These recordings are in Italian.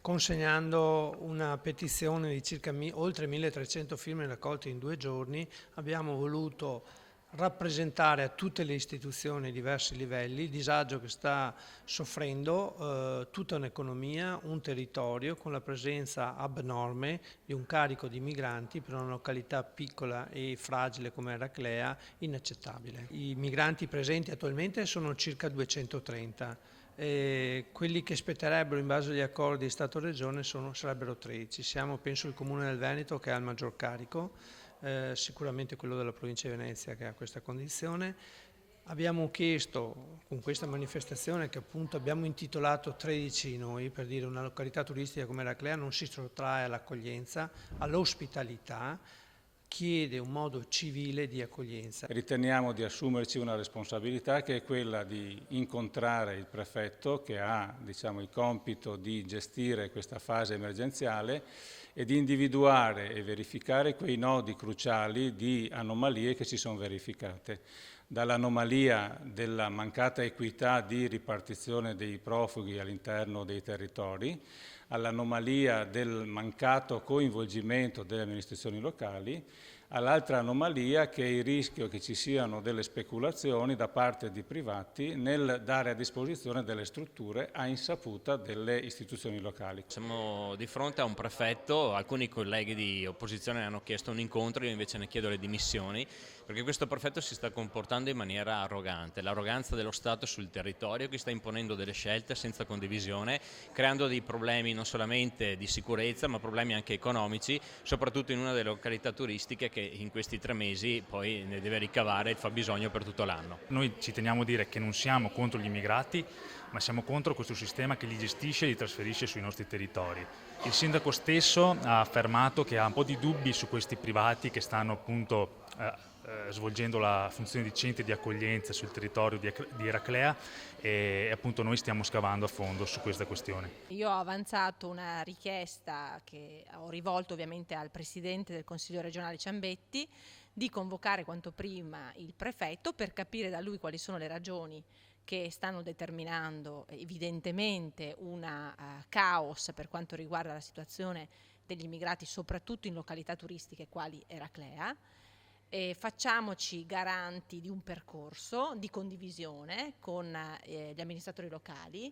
consegnando una petizione di circa oltre 1300 firme raccolte in 2 giorni, abbiamo voluto rappresentare a tutte le istituzioni a diversi livelli il disagio che sta soffrendo tutta un'economia, un territorio con la presenza abnorme di un carico di migranti per una località piccola e fragile come Eraclea inaccettabile. I migranti presenti attualmente sono circa 230. Quelli che spetterebbero in base agli accordi Stato-Regione sarebbero 13. Siamo, penso, il Comune del Veneto che ha il maggior carico, sicuramente quello della provincia di Venezia che ha questa condizione. Abbiamo chiesto con questa manifestazione, che appunto abbiamo intitolato 13 noi, per dire una località turistica come Eraclea non si sottrae all'accoglienza, all'ospitalità, chiede un modo civile di accoglienza. Riteniamo di assumerci una responsabilità che è quella di incontrare il prefetto che ha, il compito di gestire questa fase emergenziale e di individuare e verificare quei nodi cruciali di anomalie che si sono verificate. Dall'anomalia della mancata equità di ripartizione dei profughi all'interno dei territori, all'anomalia del mancato coinvolgimento delle amministrazioni locali, all'altra anomalia che è il rischio che ci siano delle speculazioni da parte di privati nel dare a disposizione delle strutture a insaputa delle istituzioni locali. Siamo di fronte a un prefetto, alcuni colleghi di opposizione hanno chiesto un incontro, io invece ne chiedo le dimissioni, perché questo prefetto si sta comportando in maniera arrogante, l'arroganza dello Stato sul territorio che sta imponendo delle scelte senza condivisione, creando dei problemi non solamente di sicurezza ma problemi anche economici, soprattutto in una delle località turistiche che in questi 3 mesi poi ne deve ricavare il fabbisogno per tutto l'anno. Noi ci teniamo a dire che non siamo contro gli immigrati, ma siamo contro questo sistema che li gestisce e li trasferisce sui nostri territori. Il sindaco stesso ha affermato che ha un po' di dubbi su questi privati che stanno appunto svolgendo la funzione di centri di accoglienza sul territorio di Eraclea e appunto noi stiamo scavando a fondo su questa questione. Io ho avanzato una richiesta che ho rivolto ovviamente al Presidente del Consiglio regionale Ciambetti di convocare quanto prima il prefetto per capire da lui quali sono le ragioni che stanno determinando evidentemente un caos per quanto riguarda la situazione degli immigrati, soprattutto in località turistiche quali Eraclea. Facciamoci garanti di un percorso di condivisione con gli amministratori locali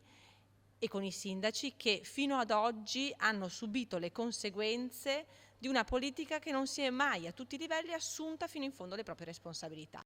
e con i sindaci che fino ad oggi hanno subito le conseguenze di una politica che non si è mai a tutti i livelli assunta fino in fondo le proprie responsabilità.